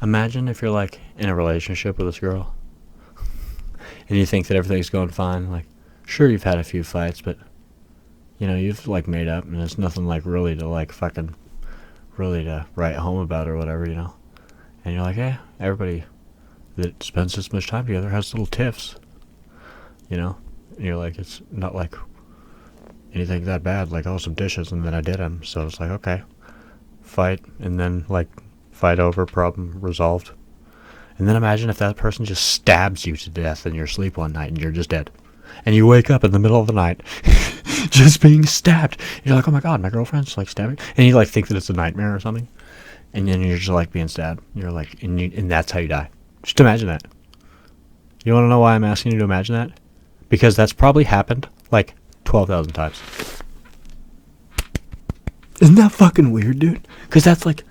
Imagine if you're like in a relationship with this girl and you think that everything's going fine. Like, sure, you've had a few fights, but you know, you've like made up, and it's nothing like really to like fucking really to write home about or whatever, you know. And you're like, hey, everybody that spends this much time together has little tiffs, you know. And you're like, it's not like anything that bad, like, oh, some dishes and then I did them. So it's like, okay, fight, and then like fight over, problem resolved. And then imagine if that person just stabs you to death in your sleep one night and you're just dead. And you wake up in the middle of the night just being stabbed. You're like, oh my god, my girlfriend's like stabbing. And you like think that it's a nightmare or something. And then you're just like being stabbed. You're like, and that's how you die. Just imagine that. You want to know why I'm asking you to imagine that? Because that's probably happened like 12,000 times. Isn't that fucking weird, dude? Because that's like,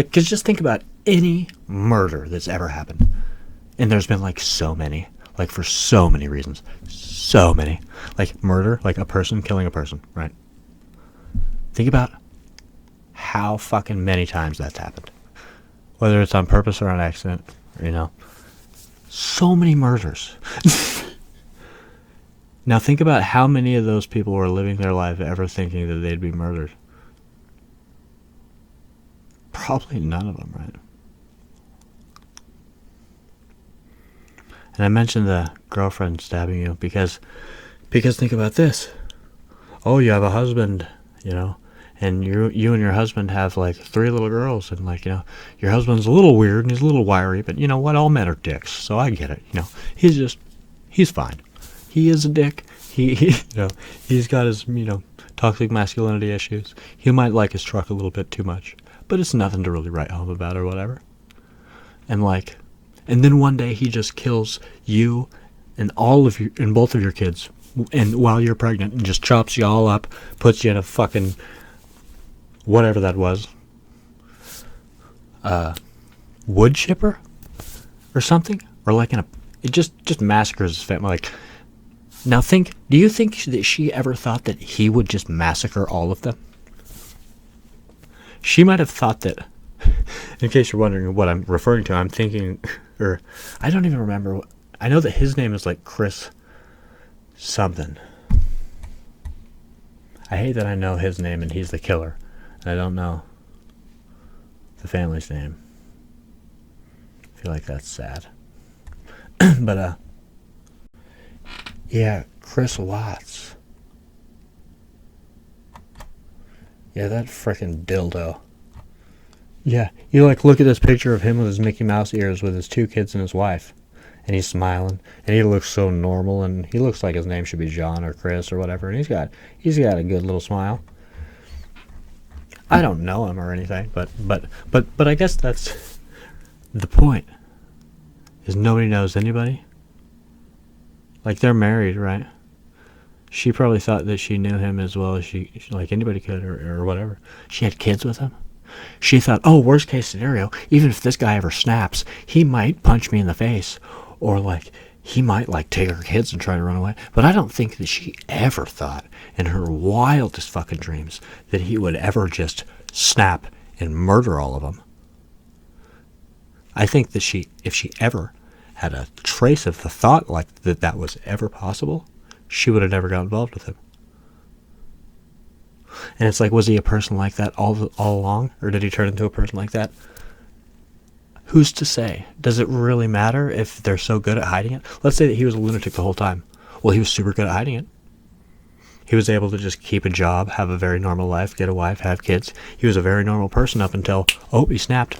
just think about any murder that's ever happened. And there's been like so many, like for so many reasons. So many. Like murder, like a person killing a person, right? Think about how fucking many times that's happened. Whether it's on purpose or on accident, you know. So many murders. Now think about how many of those people were living their life ever thinking that they'd be murdered. Probably none of them, right? And I mentioned the girlfriend stabbing you because think about this. Oh, you have a husband, you know, and you and your husband have like 3 little girls, and like, you know, your husband's a little weird and he's a little wiry, but you know what? All men are dicks, so I get it. You know, he's fine. He is a dick. He you know, he's got his, you know, toxic masculinity issues. He might like his truck a little bit too much, but it's nothing to really write home about or whatever. And then one day he just kills you and both of your kids, and while you're pregnant, and just chops you all up, puts you in a fucking whatever that was, wood chipper or something, or like it just massacres his family. Like, now do you think that she ever thought that he would just massacre all of them? She might have thought that, in case you're wondering what I'm referring to, I'm thinking, or I don't even remember. I know that his name is like Chris something. I hate that I know his name and he's the killer, and I don't know the family's name. I feel like that's sad. But yeah, Chris Watts. Yeah, that frickin' dildo. Yeah, you like look at this picture of him with his Mickey Mouse ears with his 2 kids and his wife. And he's smiling, and he looks so normal, and he looks like his name should be John or Chris or whatever, and he's got a good little smile. I don't know him or anything, but I guess that's the point. Is nobody knows anybody. Like, they're married, right? She probably thought that she knew him as well as she like anybody could, or whatever. She had kids with him. She thought, oh, worst case scenario, even if this guy ever snaps, he might punch me in the face, or like he might like take her kids and try to run away. But I don't think that she ever thought in her wildest fucking dreams that he would ever just snap and murder all of them. I think that if she ever had a trace of the thought like that was ever possible, she would have never got involved with him. And it's like, was he a person like that all along, or did he turn into a person like that? Who's to say? Does it really matter if they're so good at hiding it? Let's say that he was a lunatic the whole time. Well, he was super good at hiding it. He was able to just keep a job, have a very normal life, get a wife, have kids. He was a very normal person up until, oh, he snapped.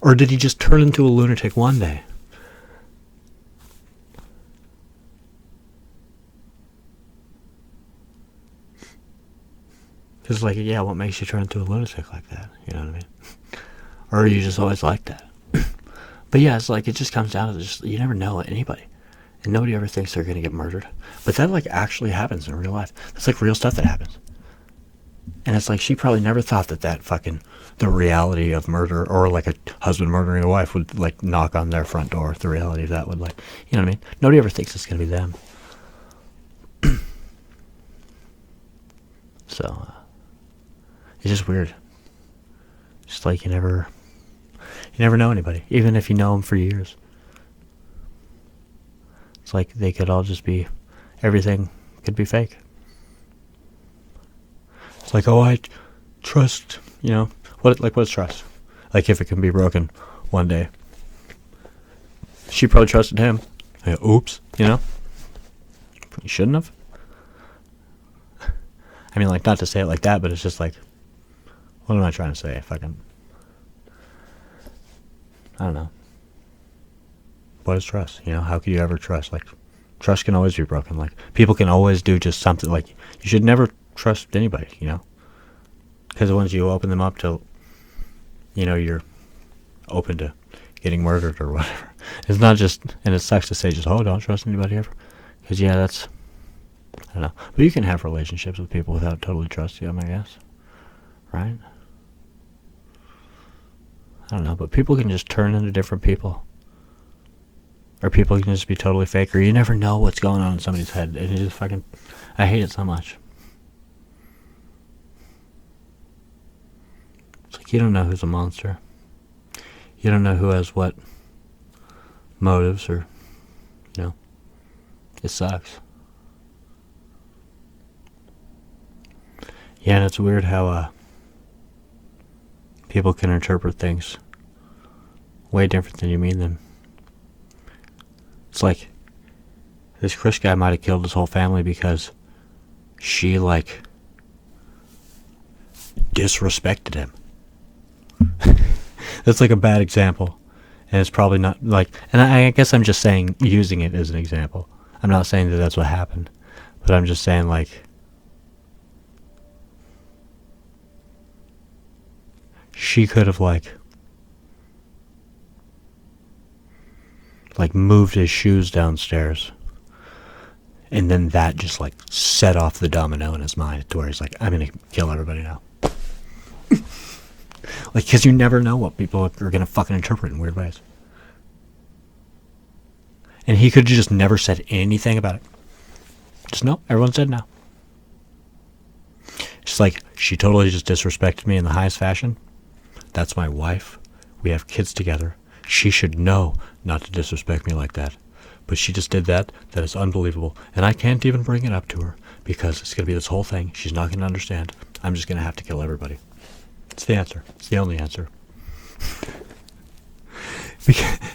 Or did he just turn into a lunatic one day? Because, like, yeah, what makes you turn into a lunatic like that? You know what I mean? Or are you just always like that? But yeah, it's like, it just comes down to just, you never know anybody. And nobody ever thinks they're going to get murdered. But that, like, actually happens in real life. That's, like, real stuff that happens. And it's like, she probably never thought that fucking, the reality of murder, or, like, a husband murdering a wife would, like, knock on their front door. The reality of that would, like, you know what I mean? Nobody ever thinks it's going to be them. So, it's just weird. Just like you never You never know anybody, even if you know them for years. It's like they could all just be, everything could be fake. It's like, oh, I trust, what's trust? Like, if it can be broken one day. She probably trusted him. Like, oops, You shouldn't have. I mean, like, not to say it like that, but it's just like, what am I trying to say? I don't know. What is trust? How could you ever trust? Like, trust can always be broken. Like, people can always do just something. Like, you should never trust anybody, Because once you open them up to, you're open to getting murdered or whatever. It's not just, and it sucks to say just, oh, don't trust anybody ever. Because, I don't know. But you can have relationships with people without totally trusting them, I guess. Right? I don't know, but people can just turn into different people. Or people can just be totally fake, or you never know what's going on in somebody's head. And it just I hate it so much. It's like you don't know who's a monster. You don't know who has what motives, or, it sucks. Yeah, and it's weird how people can interpret things way different than you mean them. It's like this Chris guy might have killed his whole family because she, disrespected him. That's like a bad example. And it's probably not and I guess I'm just saying, using it as an example. I'm not saying that that's what happened. But I'm just saying, she could have, moved his shoes downstairs. And then that just, set off the domino in his mind to where he's like, I'm going to kill everybody now. Because you never know what people are going to fucking interpret in weird ways. And he could have just never said anything about it. Just no, everyone's dead now. It's like, she totally just disrespected me in the highest fashion. That's my wife. We have kids together. She should know not to disrespect me like that. But she just did that. That is unbelievable. And I can't even bring it up to her because it's going to be this whole thing. She's not going to understand. I'm just going to have to kill everybody. It's the answer. It's the only answer.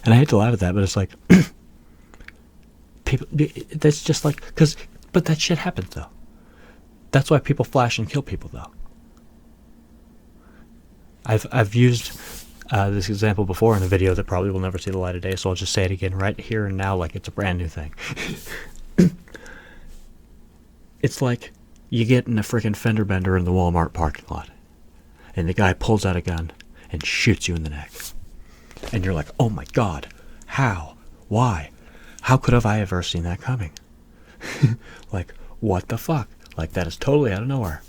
And I hate to laugh at that, but it's like, people, that's just but that shit happens though. That's why people flash and kill people though. I've used this example before in a video that probably will never see the light of day, so I'll just say it again right here and now like it's a brand new thing. It's like you get in a freaking fender bender in the Walmart parking lot, and the guy pulls out a gun and shoots you in the neck. And you're like, oh my God, how? Why? How could have I ever seen that coming? Like, what the fuck? Like, that is totally out of nowhere.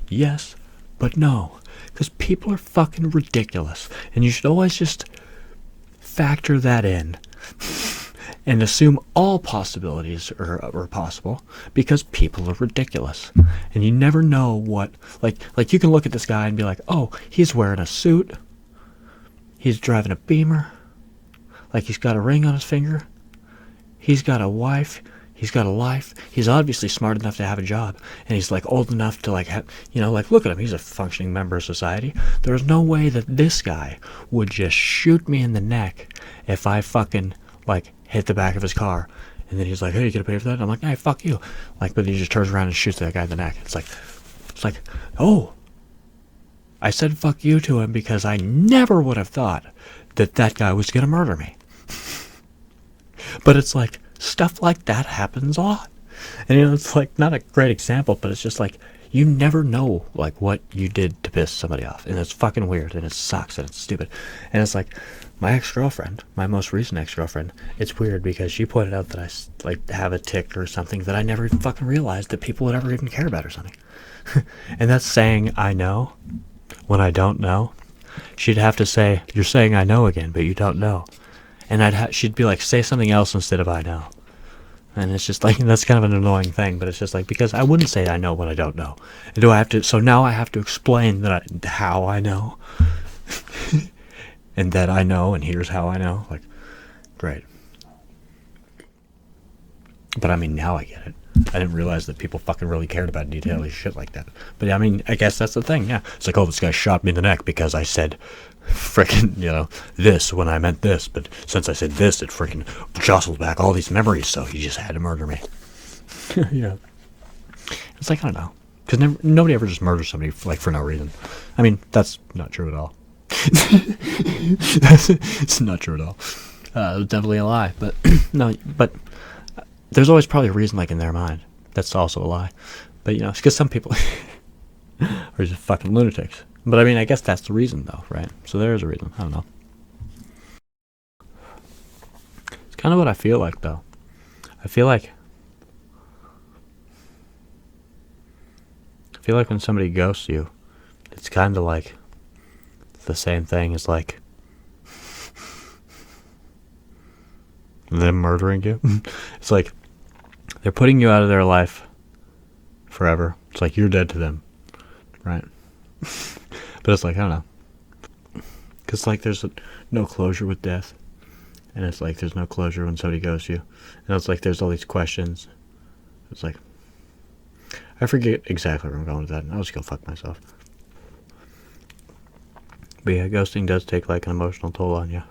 Yes, but no. Because people are fucking ridiculous. And you should always just factor that in. And assume all possibilities are possible. Because people are ridiculous. And you never know what... Like you can look at this guy and be like, oh, he's wearing a suit. He's driving a Beamer. Like, he's got a ring on his finger. He's got a wife. He's got a life. He's obviously smart enough to have a job. And he's, like, old enough to, like, have... You know, like, look at him. He's a functioning member of society. There's no way that this guy would just shoot me in the neck if I fucking, like, hit the back of his car. And then he's like, hey, you gonna pay for that? And I'm like, hey, fuck you. Like, but he just turns around and shoots that guy in the neck. It's like, oh... I said fuck you to him because I never would have thought that that guy was going to murder me. But it's like, stuff like that happens a lot. And, you know, it's like, not a great example, but it's just like, you never know, like, what you did to piss somebody off. And it's fucking weird, and it sucks, and it's stupid. And it's like, my ex-girlfriend, my most recent ex-girlfriend, it's weird because she pointed out that I, like, have a tick or something that I never even fucking realized that people would ever even care about or something. And that's saying I know when I don't know. She'd have to say, you're saying I know again, but you don't know. And she'd be like, say something else instead of I know. And it's just like, that's kind of an annoying thing, but it's just like, because I wouldn't say I know when I don't know. And do I have to, so now I have to explain how I know. and that I know, and here's how I know. Like, great. But I mean, now I get it. I didn't realize that people fucking really cared about detaily shit like that. But I mean, I guess that's the thing, yeah. It's like, oh, this guy shot me in the neck because I said frickin', this when I meant this. But since I said this, it frickin' jostled back all these memories, so he just had to murder me. Yeah. It's like, I don't know. Because nobody ever just murders somebody, for no reason. I mean, that's not true at all. It's not true at all. It's definitely a lie. But, no, but there's always probably a reason, in their mind. That's also a lie. But, it's because some people are just fucking lunatics. But, I mean, I guess that's the reason, though, right? So there is a reason. I don't know. It's kind of what I feel like, though. I feel like when somebody ghosts you, it's kind of like the same thing as them murdering you. It's like they're putting you out of their life forever. It's like you're dead to them, right? But it's like, I don't know, because there's no closure with death, and it's like there's no closure when somebody ghosts you, and it's like there's all these questions. It's like, I forget exactly where I'm going with that. I'll just go fuck myself. But yeah, ghosting does take an emotional toll on you.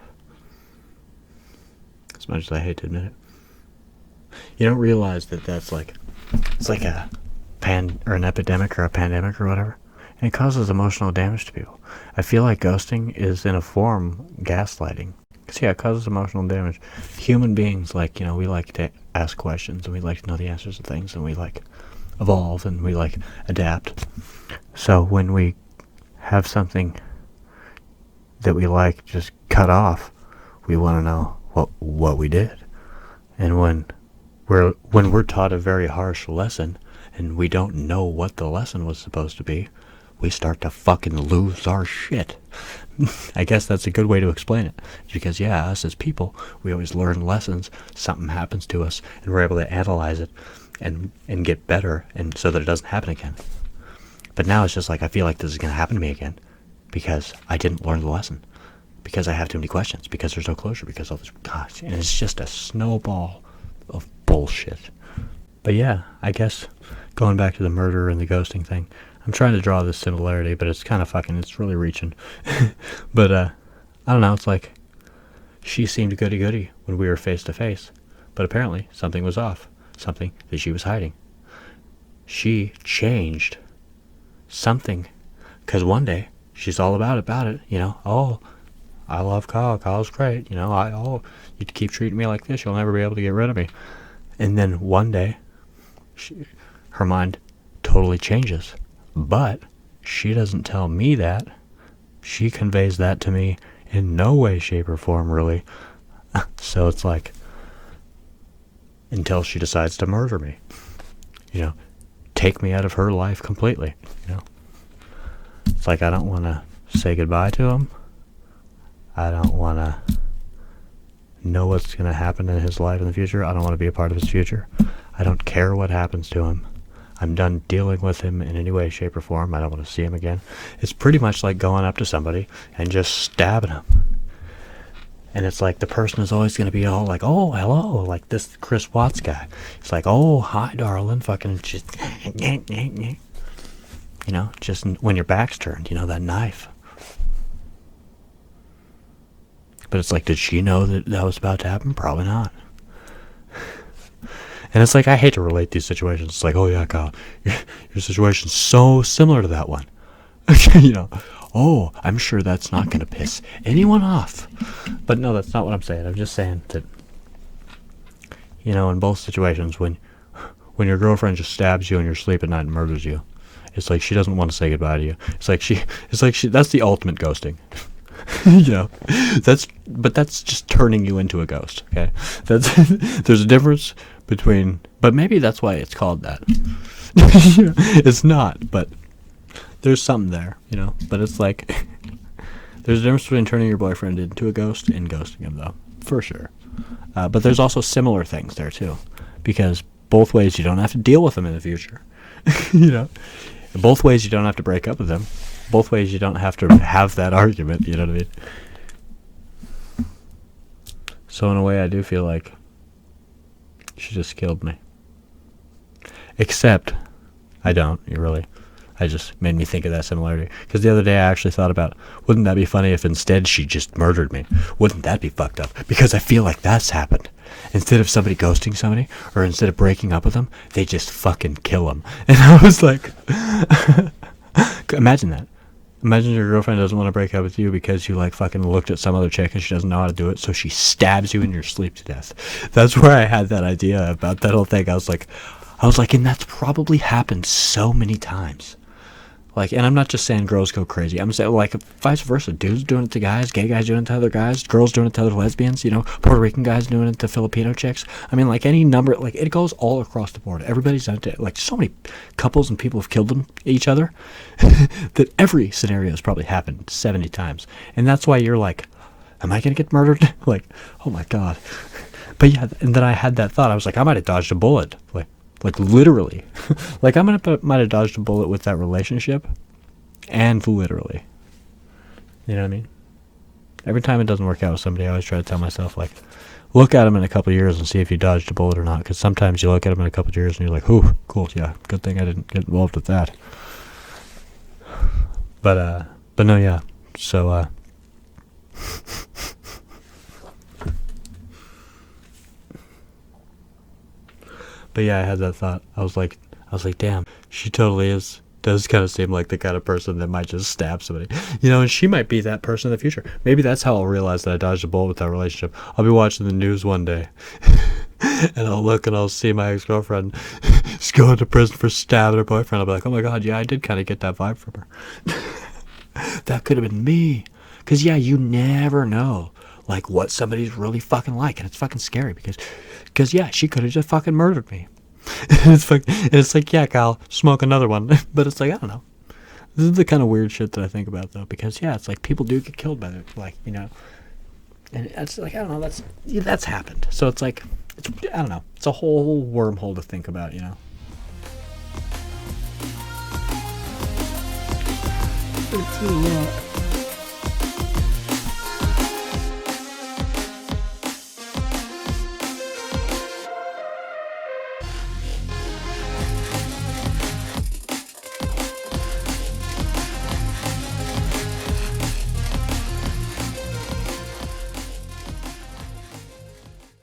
As much as I hate to admit it. You don't realize that that's it's like a an epidemic or a pandemic or whatever. And it causes emotional damage to people. I feel like ghosting is in a form gaslighting. Because yeah, it causes emotional damage. Human beings, we like to ask questions and we like to know the answers to things and we evolve and we adapt. So when we have something that we just cut off, we want to know what we did. And when we're taught a very harsh lesson and we don't know what the lesson was supposed to be, we start to fucking lose our shit. I guess that's a good way to explain it. Because yeah, us as people, we always learn lessons. Something happens to us and we're able to analyze it and get better, and so that it doesn't happen again. But now it's just I feel like this is going to happen to me again because I didn't learn the lesson, because I have too many questions, because there's no closure, because all this, gosh, and it's just a snowball of bullshit. But yeah, I guess going back to the murder and the ghosting thing, I'm trying to draw this similarity, but it's kind of it's really reaching. But I don't know, it's she seemed goody-goody when we were face to face, but apparently something was off. Something that she was hiding. She changed something, because one day she's all about it. Oh, I love Kyle. Kyle's great. You keep treating me like this, you'll never be able to get rid of me. And then one day, her mind totally changes. But she doesn't tell me that. She conveys that to me in no way, shape, or form, really. So it's until she decides to murder me. Take me out of her life completely. It's I don't want to say goodbye to him. I don't want to know what's going to happen in his life in the future. I don't want to be a part of his future. I don't care what happens to him. I'm done dealing with him in any way, shape, or form. I don't want to see him again. It's pretty much like going up to somebody and just stabbing him. And it's the person is always going to be all oh, hello, this Chris Watts guy. It's oh, hi, darling, fucking just, just when your back's turned, that knife. But it's did she know that was about to happen? Probably not. And it's I hate to relate these situations. It's oh yeah, Kyle, your situation's so similar to that one. Oh, I'm sure that's not going to piss anyone off. But no, that's not what I'm saying. I'm just saying that, in both situations, when your girlfriend just stabs you in your sleep at night and murders you, it's she doesn't want to say goodbye to you. It's that's the ultimate ghosting. That's just turning you into a ghost. Okay, there's a difference between, but maybe that's why it's called that. It's not, but there's something there, but it's there's a difference between turning your boyfriend into a ghost and ghosting him, though, for sure. But there's also similar things there too, because both ways you don't have to deal with them in the future. Both ways you don't have to break up with them. Both ways you don't have to have that argument. You know what I mean? So in a way, I do feel like she just killed me. Except, I don't. I just made me think of that similarity. Because the other day I actually thought about, wouldn't that be funny if instead she just murdered me? Wouldn't that be fucked up? Because I feel like that's happened. Instead of somebody ghosting somebody, or instead of breaking up with them, they just fucking kill them. And I was like, imagine that. Imagine your girlfriend doesn't want to break up with you because you like fucking looked at some other chick and she doesn't know how to do it, so she stabs you in your sleep to death. That's where I had that idea about that whole thing. I was like, and that's probably happened so many times. Like, and I'm not just saying girls go crazy. I'm saying, like, vice versa. Dudes doing it to guys, gay guys doing it to other guys, girls doing it to other lesbians, Puerto Rican guys doing it to Filipino chicks. I mean, like, any number, like, it goes all across the board. Everybody's done it to, like, so many couples and people have killed each other that every scenario has probably happened 70 times. And that's why you're like, am I going to get murdered? Like, oh my God. But yeah, and then I had that thought. I was like, I might have dodged a bullet. Like literally. Like, I might have dodged a bullet with that relationship. And literally. You know what I mean? Every time it doesn't work out with somebody, I always try to tell myself, like, look at them in a couple of years and see if you dodged a bullet or not. Because sometimes you look at them in a couple of years and you're like, ooh, cool, yeah, good thing I didn't get involved with that. But no, yeah. So, but yeah, I had that thought. I was like, damn, she totally does kind of seem like the kind of person that might just stab somebody. And she might be that person in the future. Maybe that's how I'll realize that I dodged a bullet with that relationship. I'll be watching the news one day, and I'll look and I'll see my ex-girlfriend is going to prison for stabbing her boyfriend. I'll be like, oh my God, yeah, I did kind of get that vibe from her. That could have been me. Because, yeah, you never know, like, what somebody's really fucking like. And it's fucking scary because yeah, she could have just fucking murdered me. And it's like, yeah, Kyle, smoke another one. But it's like, I don't know. This is the kind of weird shit that I think about, though. Because, yeah, it's like people do get killed by it. Like, And it's like, I don't know, that's happened. So it's like, I don't know. It's a whole wormhole to think about, It's a lot.